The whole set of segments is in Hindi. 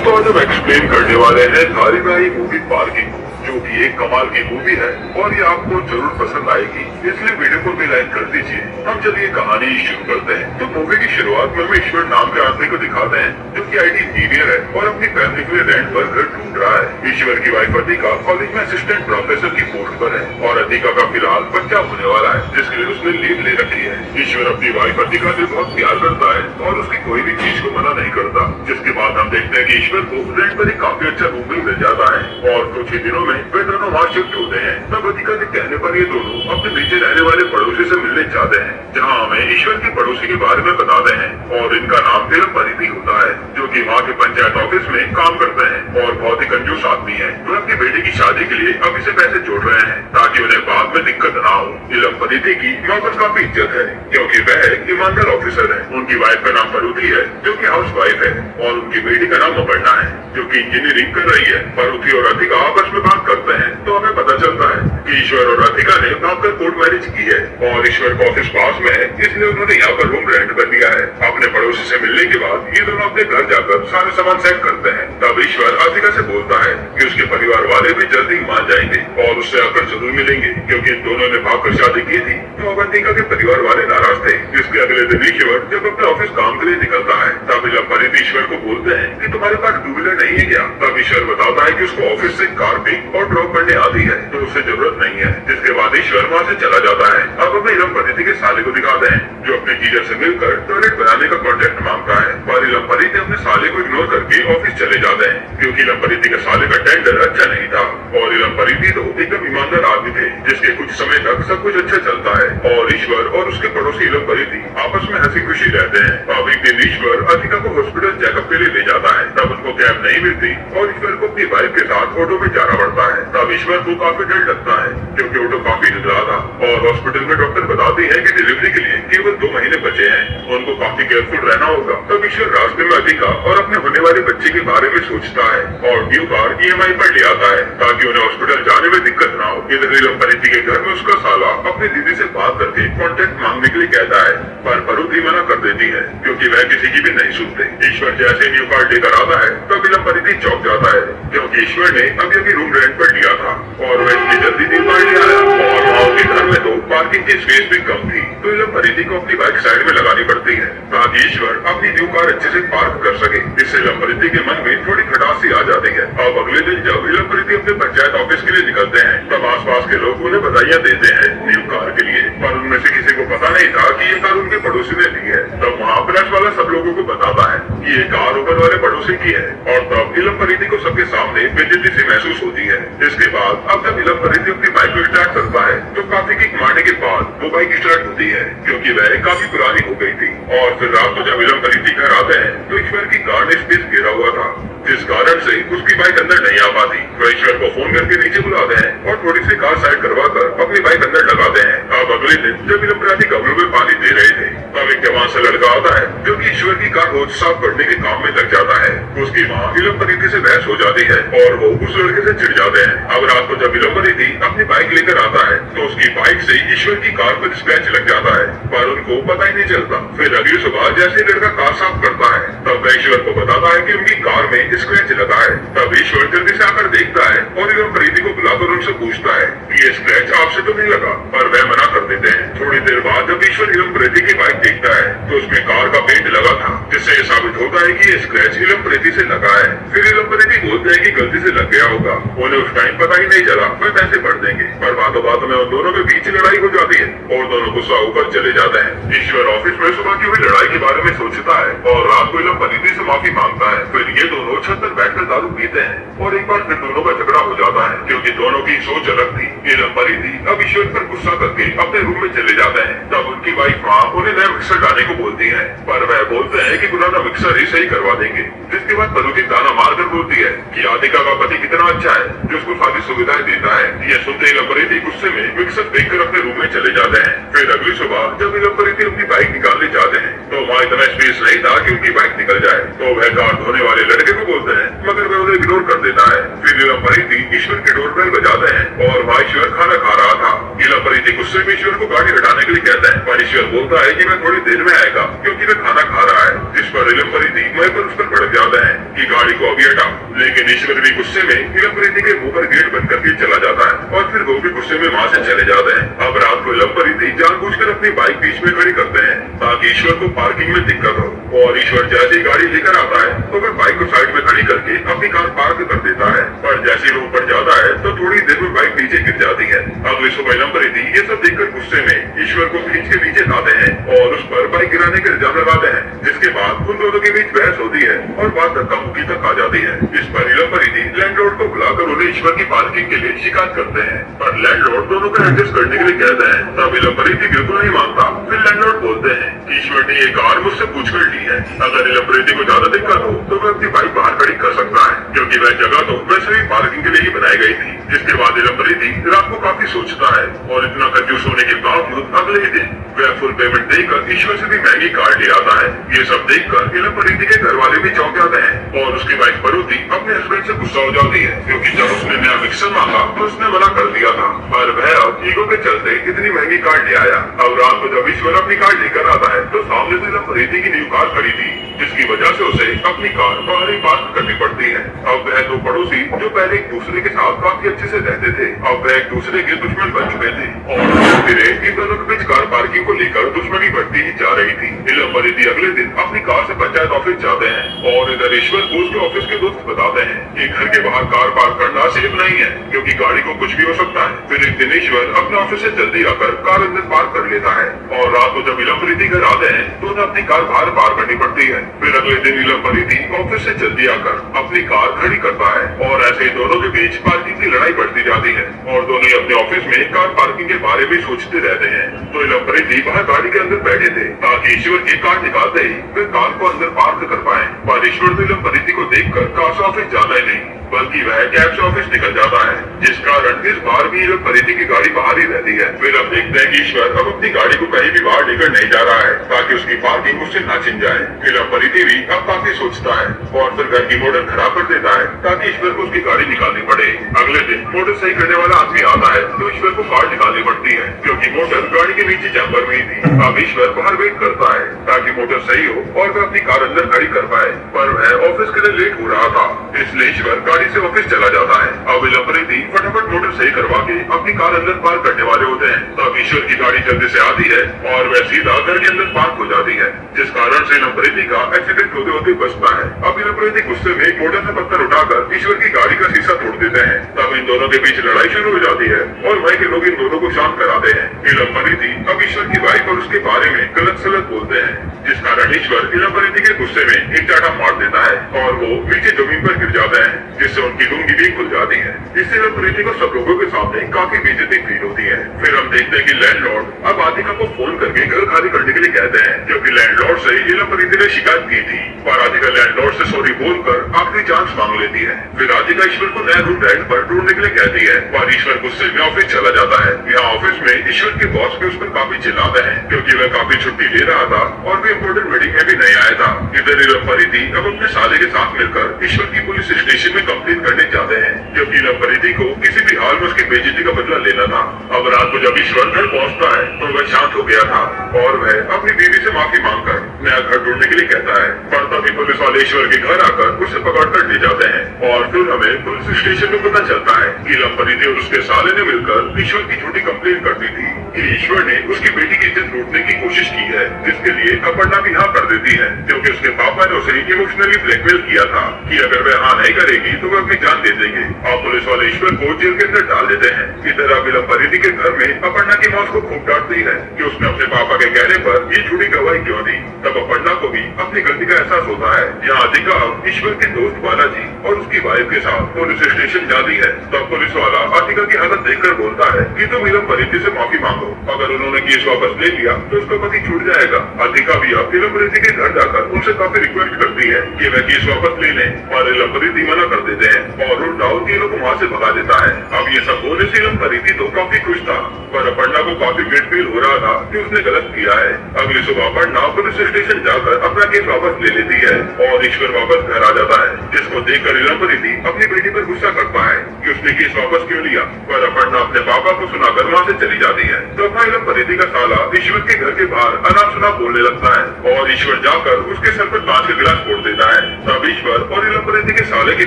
दोस्तों आज हम एक्सप्लेन करने वाले हैं धारी भाई मूवी पार्किंग, जो कि एक कमाल की मूवी है और ये आपको जरूर पसंद आएगी, इसलिए वीडियो को भी लाइक कर दीजिए। हम चलिए कहानी शुरू करते हैं। तो मूवी की शुरुआत में ईश्वर नाम के आदमी को दिखाते हैं, जो कि आईटी इंजीनियर है और अपनी फैमिली के लिए रेंट पर घर ढूंढ रहा है। ईश्वर की वाइफ अतिका कॉलेज में असिस्टेंट प्रोफेसर की पोस्ट पर है और अतिका का फिलहाल बच्चा होने वाला है, जिसके लिए उसने लीव ले रखी है। ईश्वर अपनी वाइफ अतिका से बहुत प्यार करता है और उसकी कोई भी चीज को मना नहीं करता। जिसके बाद हम देखते हैं कि ईश्वर को रेंट पर एक काफी अच्छा रूम मिल जाता है और कुछ ही दिनों में वे दोनों वहाँ शिफ्ट होते हैं। तब अतिका के कहने पर ये दोनों अपने नीचे रहने वाले पड़ोसी से मिलने जाते हैं, जहाँ हमें ईश्वर के पड़ोसी के बारे में बताते हैं और इनका नाम तिलक परिधि होता है, जो कि वहाँ के पंचायत ऑफिस में काम करते हैं और बहुत ही कंजूस आदमी है। वे अपनी बेटी की शादी के लिए अभी से पैसे जोड़ रहे हैं ताकि उन्हें बाद में दिक्कत ना हो। तिलक परिधि की वहाँ पर काफी इज्जत है, क्योंकि वह एक ईमानदार ऑफिसर है। उनकी वाइफ का नाम परुथी है, जो की हाउस वाइफ है, और उनकी बेटी का नाम अपर्णा है, जो की इंजीनियरिंग कर रही है। परुथी और अतिका आपस में बात करते हैं तो हमें पता चलता है कि ईश्वर और अतिका ने भागकर कोर्ट मैरिज की है और ईश्वर का ऑफिस पास में है, इसलिए उन्होंने यहाँ पर रूम रेंट कर दिया है। अपने पड़ोसी से मिलने के बाद ये दोनों अपने घर जाकर सारे सामान सेट करते हैं। तब ईश्वर अतिका से बोलता है कि उसके परिवार वाले भी जल्दी मान जाएंगे और उससे आकर जरूर मिलेंगे, क्योंकि इन दोनों ने भागकर शादी की थी। तो अब अतिका के परिवार वाले नाराज थे। इसके अगले दिन ईश्वर जब अपने ऑफिस काम के लिए निकलता है, तब परिधि ईश्वर को बोलते हैं कि तुम्हारे पास टू व्हीलर नहीं है क्या? तब ईश्वर बताता है कि उसको ऑफिस से कार पिक और ड्रॉप करने आती है, तो उसे जरूरत नहीं है। जिसके बाद ईश्वर वहाँ से चला जाता है। अब हमें इलम परिधि के साले को दिखाते हैं, जो अपने जीजर से मिलकर टॉयलेट बनाने का कॉन्ट्रैक्ट मांगता है, पर इलम परिधि अपने साले को इग्नोर करके ऑफिस चले जाते हैं, क्योंकि इलम परिधि के साले का टेंडर अच्छा नहीं था और इलम परिधि तो एकदम ईमानदार आदमी थे, जिसके कुछ समय तक सब कुछ अच्छा चलता है और ईश्वर और उसके पड़ोसी इलम परिधि आपस में हंसी खुशी रहते हैं। अब एक दिन ईश्वर अतिका को हॉस्पिटल चेकअप के लिए ले जाता है। तब उनको कैब नहीं मिलती और ईश्वर को अपनी वाइफ के साथ ऑटो में जाना पड़ता है। तब ईश्वर को काफी डर लगता है, क्योंकि ऑटो काफी धुंधला था और हॉस्पिटल में डॉक्टर बताते हैं कि डिलीवरी के लिए केवल 2 महीने बचे हैं, उनको काफी केयरफुल रहना होगा। तब ईश्वर रास्ते में अतिका और अपने होने वाले बच्चे के बारे में सोचता है और ड्यू कार EMI पर ले आता है, ताकि उन्हें हॉस्पिटल जाने में दिक्कत ना हो। इधर इलम परिधि के घर में उसका साला अपनी दीदी से बात करके कॉन्ट्रैक्ट मांगने के लिए कहता है, पर परुथी मना कर देती है, क्योंकि वह किसी की भी नहीं सुनते। ईश्वर जैसे न्यू कार्ड लेकर आता है, तब इलम परिधि चौंक जाता है, क्योंकि ईश्वर ने अभी रूम रेंट पर लिया था और वह इतनी जल्दी न्यू कार्ड ले आया और वहाँ के घर में तो पार्किंग की स्पेस भी कम थी, तो इलम परिधि को अपनी बाइक साइड में लगानी पड़ती है ताकि ईश्वर अपनी न्यू कार अच्छे से पार्क कर सके। इससे इलम परिधि के मन में थोड़ी खटास सी आ जाती है। अब अगले दिन जब इलम परिधि अपने पंचायत ऑफिस के लिए निकलते हैं, तब आसपास के लोग उन्हें बधाइयाँ देते हैं न्यू कार के लिए, पर उनमें से किसी को पता नहीं था कि ये कार उनके पड़ोसी ने ली है। तब वहाँ प्रेस वाला सब लोगों को बताता है कि ये कार ऊपर वाले पड़ोसी की है और तब इलम परिधि को सबके सामने बेइज्जती सी महसूस होती है। इसके बाद अब जब इलम परिधि अपनी बाइक को स्टार्ट करता है, तो काफी किक मारने के बाद वो बाइक स्टार्ट होती है, क्योंकि वह काफी पुरानी हो गई थी। और फिर रात को जब इलम परिधि घर आते हैं, तो ईश्वर की कार ने स्पेस घेरा हुआ था, जिस कारण से उसकी बाइक अंदर नहीं आ पाती। वह ईश्वर को फोन करके नीचे बुलाते हैं और थोड़ी सी कार साइड करवा कर अपनी बाइक अंदर लगाते हैं। अब अगले दिन जब इलम परिधि गमलों में पानी दे रहे थे, तब एक जवान सा लड़का आता है, जो कि ईश्वर की कार रोज साफ करने के काम में लग जाता है। उसकी माँ इलम परिधि से बहस हो जाती है और वो उस लड़के से चिढ़ जाते हैं। अब रात को जब इलम परिधि अपनी बाइक लेकर आता है, तो उसकी बाइक से ईश्वर की कार पर स्क्रैच लग जाता है, पर उनको पता ही नहीं चलता। फिर अगली सुबह जैसे लड़का कार साफ करता है, तब वह ईश्वर को बताता है कि उनकी कार में स्क्रैच लगा है। तब ईश्वर जल्दी से आकर देखता है और इलम परिधि को बुलाकर उनसे पूछता है कि ये स्क्रैच आपसे तो नहीं लगा, पर वह मना कर देते हैं। थोड़ी देर बाद जब ईश्वर इलम परिधि की बाइक देखता है, तो उसमें कार का पेंट लगा था, जिससे ये साबित होता है कि ये स्क्रैच इलम परिधि से लगा है। फिर इलम परिधि बोलते हैं कि गलती से लग गया होगा, उन्हें उस टाइम पता ही नहीं चला, वे पैसे भर देंगे। पर बातों बातों में उन दोनों के बीच लड़ाई हो जाती है और दोनों गुस्सा होकर चले जाते हैं। ईश्वर ऑफिस में सुबह की हुई लड़ाई के बारे में सोचता है और रात को इलम परिधि से माफी मांगता है। फिर ये दोनों छत पर बैठकर दारू पीते हैं और एक बार फिर दोनों का झगड़ा हो जाता है, क्योंकि दोनों की सोच अलग थी। इलम परिधि अब ईश्वर पर गुस्सा करके अपने रूम में चले जाते हैं। तब उनकी वाइफ माँ उन्हें नया मिक्सर लाने को बोलती है, पर वह बोलते हैं कि पुराना मिक्सर ही सही करवा देंगे। जिसके बाद परुथी ताना मारकर बोलती है कि आदिका का पति कितना अच्छा है, जो उसको सारी सुविधाएं देता है। ये सुनते इलम परिधि गुस्से में मिक्सर देखकर अपने रूम में चले जाते हैं। फिर अगली सुबह जब इलम परिधि अपनी बाइक निकालने जाते हैं, तो वहाँ इतना स्पेस नहीं था कि उनकी बाइक निकल जाए, तो वह कार धोने वाले लड़के को बोलते हैं, मगर वह उन्हें इग्नोर कर देता है। फिर इलम परिधि ईश्वर की डोरबेल बजाते हैं और वहाँ ईश्वर खाना खा रहा था। नीलम प्रीति गुस्से में ईश्वर को गाड़ी हटाने के लिए कहता है, पर ईश्वर बोलता है कि मैं थोड़ी देर में आएगा क्योंकि मैं खाना खा रहा है। जिस पर नीलम प्रीति वहीं पर उस पर भड़क जाता है कि गाड़ी को अभी हटाओ, लेकिन ईश्वर भी गुस्से में नीलम प्रीति के मुंह पर गेट बंद करके चला जाता है और फिर वो भी गुस्से में वहाँ से चले जाते हैं। अब रात को नीलम प्रीति जानबूझकर अपनी बाइक बीच में खड़ी करते हैं ताकि ईश्वर को पार्किंग में दिक्कत हो, और ईश्वर जैसे ही गाड़ी लेकर आता है तो वह बाइक को साइड में खड़ी करके अपनी कार पार्क कर देता है, पर जैसे ही वो ऊपर जाता है तो थोड़ी देर में बाइक नीचे गिर जाती है। अगली सुबह नीलम प्रीति ये सब देखकर गुस्से में ईश्वर को खींच के नीचे लाते हैं और उस पर बाइक गिराने के इल्जाम लगाते हैं, जिसके बाद उन दोनों के बीच बहस होती है और बात धक्का मुक्की तक आ जाती है। इस पर नीलम प्रीति लैंडलॉर्ड को बुलाकर उन्हें ईश्वर की पार्किंग के लिए शिकायत करते हैं, पर लैंडलॉर्ड दोनों को एडजस्ट करने के लिए कहते हैं। तब नीलम प्रीति बिल्कुल नहीं मानता। फिर लैंडलॉर्ड बोलते हैं कि ईश्वर ने ये कार मुझसे पूछ कर ली है, अगर नीलम प्रीति को ज्यादा दिक्कत हो तो वह अपनी बाइक बाहर खड़ी कर सकता है, क्योंकि वह जगह तो वैसे भी पार्किंग के लिए ही बनाई गई थी। जिसके बाद नीलम प्रीति रात को काफी सोचता है और इतना कंफ्यूज होने के बावजूद अगले ही दिन वह फुल पेमेंट देकर ईश्वर से भी महंगी कार ले आता है। ये सब देखकर नीलम प्रीति के घर वाले भी चौंक जाते हैं और उसकी वाइफ परुति अपने हस्बैंड से गुस्सा हो जाती है, क्योंकि जब उसने नया मिक्सर मांगा तो उसने मना कर दिया था, पर वह अब ईगो के चलते इतनी महंगी कार ले आया। अब रात को जब ईश्वर अपनी कार लेकर आता है तो सामने से नीलम प्रीति की न्यू कार खड़ी थी, जिसकी वजह से उसे अपनी कार बाहर ही पार्क करनी पड़ती है। अब वह दो पड़ोसी जो पहले एक दूसरे के साथ काफी अच्छे से रहते थे, अब वह एक दूसरे के दुश्मन बन चुके थे और धीरे इन दोनों के बीच कार पार्किंग को लेकर दुश्मनी बढ़ती ही जा रही थी। नीलम प्रीति अगले दिन अपनी कार से पंचायत ऑफिस जाते हैं और इधर ईश्वर को उसके ऑफिस के दोस्त बताते हैं कि घर के बाहर कार पार्क करना सेफ नहीं है, क्योंकि गाड़ी को कुछ भी हो सकता है। फिर एक दिन ईश्वर अपने ऑफिस से जल्दी आकर कार अंदर पार्क कर लेता है और रात को जब नीलम प्रीति घर आते हैं तो उन्हें अपनी कार बाहर पार्क करनी पड़ती है। फिर अगले दिन नीलम प्रीति ऑफिस से जल्दी आकर अपनी कार खड़ी करता है और ऐसे ही दोनों के बीच पार्किंग की लड़ाई बढ़ती जाती है और दोनों ही अपने ऑफिस में कार पार्किंग के बारे में सोचते रहते हैं। तो नीलम प्रीति बाहर गाड़ी के अंदर बैठे थे ताकि ईश्वर की कार निकालते ही वे कार को अंदर पार्क कर पाए, पर ईश्वर नीलम प्रीति को देखकर कार से ऑफिस जाता ही नहीं, बल्कि वह कैब से ऑफिस निकल जाता है, जिस कारण इस बार भी नीलम प्रीति की गाड़ी बाहर ही रहती है। फिर अब देखते हैं कि ईश्वर अब अपनी गाड़ी को कहीं भी बाहर लेकर नहीं जा रहा है ताकि उसकी पार्किंग उससे ना छिन जाए। नीलम प्रीति भी अब काफी सोचता है और फिर घर की मोटर खराब कर देता है ताकि ईश्वर को उसकी गाड़ी निकालनी पड़े। अगले दिन मोटर सही करने वाला आदमी आता है तो ईश्वर को कार निकालनी पड़ती है, क्योंकि मोटर गाड़ी के नीचे चैम्बर में ही थी। अब ईश्वर बाहर वेट करता है ताकि मोटर सही हो और वह अपनी कार अंदर खड़ी कर पाए, पर वह ऑफिस के लिए लेट हो रहा था, इसलिए ईश्वर गाड़ी से ऑफिस चला जाता है। अब नीलम प्रीति फटाफट मोटर सही करवा के अपनी कार अंदर पार्क करने वाले होते हैं, तब ईश्वर की गाड़ी जल्दी से आती है और वह सीधा घर के अंदर पार्क हो जाती है, जिस कारण से नीलम प्रीति का एक्सीडेंट होते होते बचता है। अब नीलम प्रीति गुस्से में एक मोटर से पत्थर उठाकर ईश्वर की गाड़ी का शीशा तोड़ देते हैं। तब इन दोनों के बीच लड़ाई शुरू हो जाती है और वहीं के लोग इन दोनों को शांत कराते हैं। नीलम प्रीति अब ईश्वर की वाइफ और उसके बारे में गलत सलत बोलते हैं, जिस कारण ईश्वर नीलम प्रीति के गुस्से में एक चाटा मार देता है और वो नीचे जमीन पर गिर जाते हैं, जिससे उनकी लुंगी भी खुल जाती है। इससे नीलम प्रीति को सब लोगों के सामने काफी बेइज्जती फील होती है। फिर हम देखते हैं कि लैंडलॉर्ड अब राधिका को फोन करके घर खाली करने के लिए कहते हैं, क्योंकि लैंडलॉर्ड से नीलम प्रीति ने शिकायत की थी, पर राधिका लैंडलॉर्ड से सॉरी बोलकर आखिरी चांस मांग लेती है। फिर राधिका ईश्वर को नया रूम रेंट पर ढूंढने के लिए कहती है, पर ईश्वर गुस्से में ऑफिस चला जाता है। यहाँ ऑफिस में ईश्वर के बॉस भी उस पर काफी चिल्लाते हैं, क्योंकि वह काफी छुट्टी ले रहा था और भी इम्पोर्टेंट मीटिंग में भी नहीं आया था। इधर नीलम प्रीति अब अपने साले के साथ मिलकर ईश्वर की पुलिस स्टेशन में कंप्लेन करने जाते हैं, क्योंकि नीलम प्रीति को किसी भी हाल में उसकी बेइज्जती का बदला लेना था। अब रात को जब ईश्वर घर पहुंचता है तो वह शांत हो गया था और वह अपनी बीवी से माफी मांगकर नया घर ढूंढने के लिए कहता है, पर तभी पुलिस वाले ईश्वर के घर आकर उसे पकड़कर ले जाते हैं और फिर हमें पुलिस स्टेशन में पता चलता है कि नीलम प्रीति और उसके साले ने मिलकर ईश्वर की झूठी कंप्लेन कर दी थी कि ईश्वर ने उसकी बेटी की इज्जत लूटने की कोशिश की है, जिसके लिए अपर्णा भी हाँ कर देती है, क्योंकि उसके पापा ने उसे इमोशनली ब्लैकमेल किया था कि अगर वह हाँ नहीं करेगी तो वह अपनी जान दे देंगे। और पुलिस वाले ईश्वर को जेल के अंदर डाल देते हैं। इधर अब नीलम प्रीति के घर में अपर्णा की मौत को खूब डांटती है कि उसने अपने पापा के कहने पर ये झूठी गवाही क्यों दी। तब अपर्णा को भी अपनी गलती का एहसास होता है। यहाँ अधिका अब ईश्वर के दोस्त बालाजी और उसकी वाइफ के साथ पुलिस स्टेशन जाती है। तब पुलिस वाला अधिका की हालत देखकर बोलता है कि तुम नीलम प्रीति से माफी मांगो, अगर उन्होंने केस वापस ले लिया तो उसका पति छूट जाएगा। अधिका भी अब नीलम प्रीति के घर जाकर उनसे काफी रिक्वेस्ट करती है कि वह केस वापस ले लें, और नीलम प्रीति मना कर देते हैं और उल्टा उन तीनों को वहाँ से भगा देता है। अब ये सब होने से नीलम प्रीति तो काफी खुश था, पर अपर्णा को काफी गिल्ट फील हो रहा था कि उसने गलत किया है। अगली सुबह अपर्णा पुलिस स्टेशन जाकर अपना केस वापस ले लेती है और ईश्वर वापस घर आ जाता है, जिसको देखकर नीलम प्रीति अपनी बेटी पर गुस्सा करता है कि उसने केस वापस क्यों लिया, पर अपर्णा अपने पापा को सुनाकर वहाँ से चली जाती है। तब इलम प्रीति का साला ईश्वर के घर के बाहर अनाप-शनाप बोलने लगता है और ईश्वर जाकर उसके सर पर कांच का गिलास फोड़ देता है। तब ईश्वर और इलम प्रीति के साले के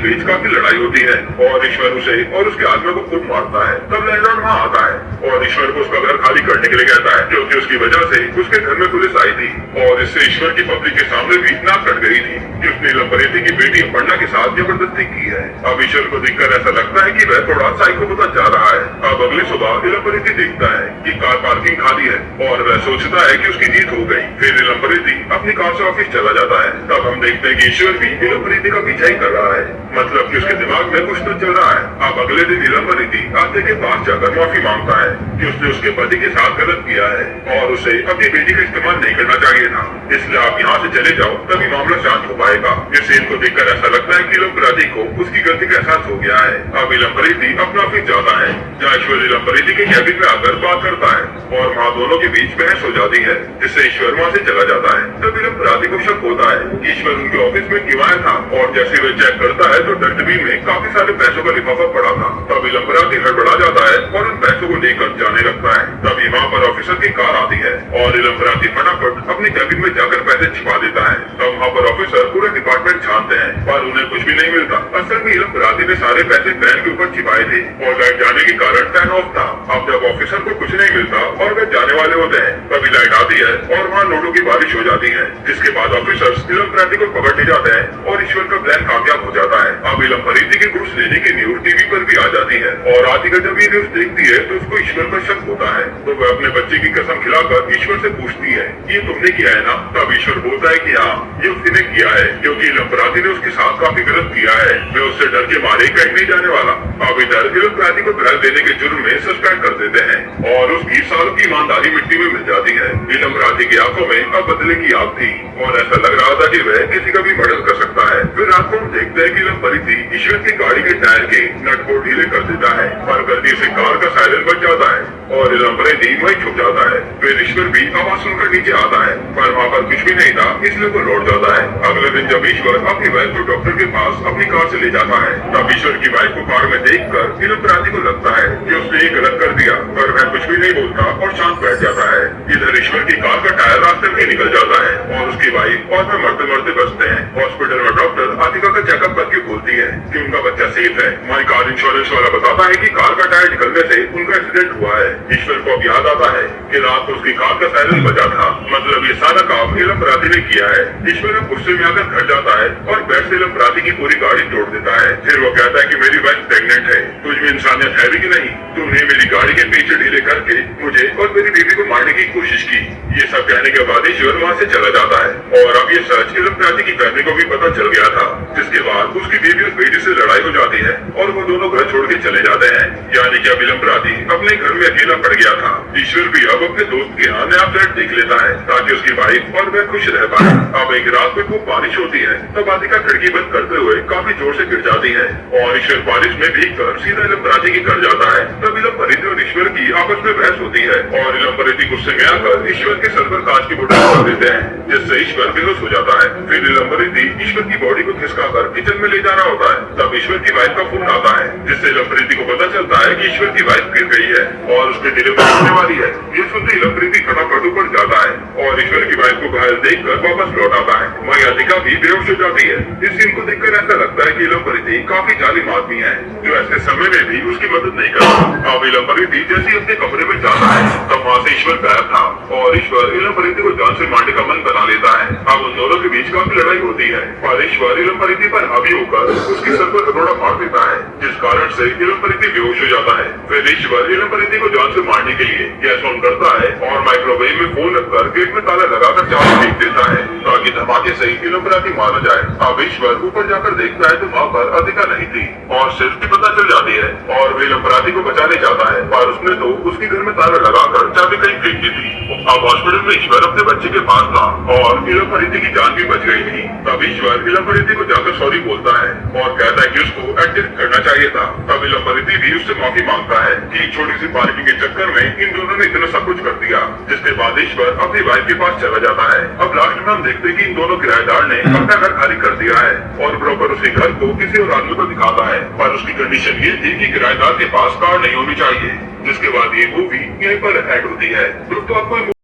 बीच काफी लड़ाई होती है और ईश्वर उसे और उसके आदमी को खूब मारता है। तब लैंडलॉर्ड वहाँ आता है और ईश्वर को उसका घर खाली करने के लिए कहता है, क्योंकि उसकी वजह से उसके घर में पुलिस आई थी और इससे ईश्वर की पब्लिक के सामने भी नाक कट गई थी कि उसने इलम प्रीति की बेटी अपर्णा के साथ जबरदस्ती की है। अब ईश्वर को देखकर ऐसा लगता है कि वह थोड़ा साइको होता जा रहा है। अब अगली सुबह इलम प्रीति देखता है कि कार पार्किंग खाली है और वह सोचता है कि उसकी जीत हो गई। फिर इलम प्रीति अपनी कार से ऑफिस चला जाता है। तब हम देखते हैं कि ईश्वर भी इलम प्रीति का पीछा ही कर रहा है, मतलब कि उसके दिमाग में कुछ तो चल रहा है। अब अगले दिन इलम प्रीति आते के पास जाकर माफी मांगता है कि उसने उसके पति के साथ गलत किया है और उसे अपनी बेटी का इस्तेमाल नहीं करना चाहिए था, इसलिए आप यहाँ से चले जाओ, तभी मामला शांत हो पाएगा। इस सीन को देखकर ऐसा लगता है कि इलम प्रीति को उसकी गलती का एहसास हो गया है। अब इलम प्रीति अपना ऑफिस जाता है जहाँ ईश्वर इलम प्रीति के कैबिन में आकर बात करता है और वहाँ दोनों के बीच बहस हो जाती है, जिससे ईश्वर वहाँ से चला जाता है। तब इलम प्रीति को शक होता है कि ईश्वर उनके ऑफिस में क्यों आया था और जैसे वह चेक करता है तो डस्टबिन में काफी सारे पैसों का लिफाफा पड़ा था। तब इलम प्रीति हड़बड़ा जाता है और उन पैसों को लेकर जाने लगता है। तभी वहाँ पर ऑफिसर की कार आती है और इलम प्रीति फटाफट अपने कैबिन में जाकर पैसे छिपा देता है। तब वहाँ पर ऑफिसर पूरा डिपार्टमेंट छानते हैं पर उन्हें कुछ भी नहीं मिलता। असल में इलम प्रीति ने सारे पैसे फैन के ऊपर छिपाए थे और लाइट जाने के कारण फैन ऑफ था। अब जब ऑफिसर को कुछ नहीं मिलता और वे जाने वाले होते हैं तभी लाइट आती है और वहाँ नोटों की बारिश हो जाती है, जिसके बाद ऑफिसर इलम प्रीति को पकड़ ले जाते हैं और ईश्वर का प्लान कामयाब हो जाता है। अब इलम प्रीति की घूस लेने की न्यूज टीवी पर भी आ जाती है और आतिका जब ये न्यूज देखती है तो उसको ईश्वर पर शक होता है, तो वह अपने बच्चे की कसम खिलाकर ईश्वर से पूछती है, ये तुमने किया है ना? तब ईश्वर बोलता है कि हाँ, ये उसने किया है, क्योंकि इलम प्रीति ने उसके साथ काफी गलत किया है। मैं उससे डर के मारे कहीं नहीं जाने वाला। अब इधर इलम प्रीति को ब्राइब देने के जुर्म में सस्पेंड कर देते हैं और उसकी सालों की ईमानदारी मिट्टी में मिल जाती है। इलम प्रीति की आंखों में अब बदले की आग थी और ऐसा लग रहा था कि वह किसी का भी मर्डर कर सकता है। फिर रात को हम देखते हैं कि इलम प्रीति ईश्वर की गाड़ी के टायर के नट को ढीले कर देता है पर गलती से कार का साइलेंस बच जाता है और इलम प्रीति वहीं छुप जाता है। फिर ईश्वर भी आवाज सुनकर नीचे आता है पर वहाँ पर कुछ भी नहीं था, इसलिए वो लौट जाता है। अगले दिन जब ईश्वर अपनी वाइफ को डॉक्टर के पास अपनी कार से ले जाता है तब ईश्वर की वाइफ को कार में देखकर इलम प्रीति को लगता है कि उसने ये गलत कर दिया, पर वह कुछ भी नहीं बोलता और शांत बैठ जाता है। इधर ईश्वर की कार का टायर रास्ते में निकल जाता है और उसकी वाइफ और वह मरते मरते बचते हैं। हॉस्पिटल में डॉक्टर आतिका का चेकअप करके बोलती है कि उनका बच्चा सेफ है। हमारी कार इंश्योरेंस वाला बताता है कि कार का टायर निकलने से उनका एक्सीडेंट हुआ है। ईश्वर को अब याद आता है कि रात को उसकी कार का साइलेंस बचा था, मतलब ये सारा काम इलम प्रीति ने किया है। ईश्वर अब गुस्से में आकर घर जाता है और बेड से इलम प्रीति की पूरी गाड़ी तोड़ देता है। फिर वो कहता है कि मेरी वाइफ प्रेग्नेंट है, तुझ में इंसानियत है भी कि नहीं? तुमने मेरी गाड़ी के पीछे ढीले करके मुझे और मेरी बीवी को मारने की कोशिश की। ये सब कहने के बाद ईश्वर वहाँ से चला जाता है और अब ये सच इलम प्रीति की फैमिली को भी पता चल गया था, जिसके बाद उसकी बीवी और बेटी से लड़ाई हो जाती है और वो दोनों घर छोड़ के चले जाते हैं। यानी कि अब इलम प्रीति अपने घर में अकेला पड़ गया था। ईश्वर भी अब अपने दोस्त के यहाँ नया फ्लैट देख लेता है ताकि उसकी वाइफ और वह खुश रह पाए। अब एक रात में खूब बारिश होती है तब आतिका खिड़की बंद करते हुए काफी जोर से गिर जाती है और ईश्वर बारिश में भीगकर सीधा इलम प्रीति के घर जाता है। तब इलम प्रीति और ईश्वर की आपस में बहस होती है और इलम प्रीति गुस्से में आकर ईश्वर के सर पर कांच की बोतल मार देते हैं, जिससे ईश्वर बेहोश हो जाता है। फिर इलम प्रीति ईश्वर की बॉडी को खिसकाकर किचन में ले जाना होता है। तब ईश्वर की वाइफ का फोन आता है, जिससे इलम प्रीति को पता चलता है कि ईश्वर की वाइफ गिर गई है और उसकी डिलीवरी होने वाली है। ये सुनते इलम प्रीति फटाफट ऊपर जाता है और ईश्वर की वाइफ को घायल देखकर वापस लौट आता है। वहीं आतिका भी बेहोश हो जाती है। इस सीन को देखकर ऐसा लगता है कि इलम प्रीति काफी जालिम आदमी है जो ऐसे समय में भी उसकी मदद नहीं करता। अब इलम प्रीति जैसे ही अपने कमरे में जाता है तब वहाँ से ईश्वर गायब था और ईश्वर इलम प्रीति को जान से मारने का मन बना लेता है। अब उन दोनों के बीच काफी लड़ाई होती है और ईश्वर इलम प्रीति पर हावी होकर उसके सर पर हथौड़ा मार देता है, जिस कारण से इलम प्रीति बेहोश हो जाता है। फिर ईश्वर इलम प्रीति को जान से मारने के लिए गैस ऑन करता है और माइक्रोवेव में फोन रखकर गेट में ताला लगाकर चाबी फेंक देता है ताकि धमाके से इलम प्रीति मारा जाए। अब ईश्वर ऊपर जाकर देखता है तो वहाँ पर आतिका नहीं थी और सिर्फ की पता चल जाती है और वे इलम प्रीति को बचाने जाता है पर उसने तो उसके घर में ताला लगाकर चाबी कहीं फेंक दी थी। अब हॉस्पिटल में ईश्वर अपने बच्चे के पास था और इलम प्रीति की जान भी बच गई थी। तब ईश्वर इलम प्रीति को जाकर सॉरी बोलता है और और कहता है कि उसको एडजस्ट करना चाहिए था। तब इलमपरिति भी उससे माफी मांगता है कि एक छोटी सी पार्किंग के चक्कर में इन दोनों ने इतना सब कुछ कर दिया, जिसके बाद ईश्वर अपनी वाइफ के पास चला जाता है। अब लास्ट में हम देखते हैं कि इन दोनों किराएदार ने अपना घर खाली कर दिया है और ब्रोकर उसी घर को किसी और आदमी को दिखाता है, पर उसकी कंडीशन ये थी कि किराएदार के पास कार नहीं होनी चाहिए। जिसके बाद ये मूवी यहीं पर एड होती है। दोस्तों आपको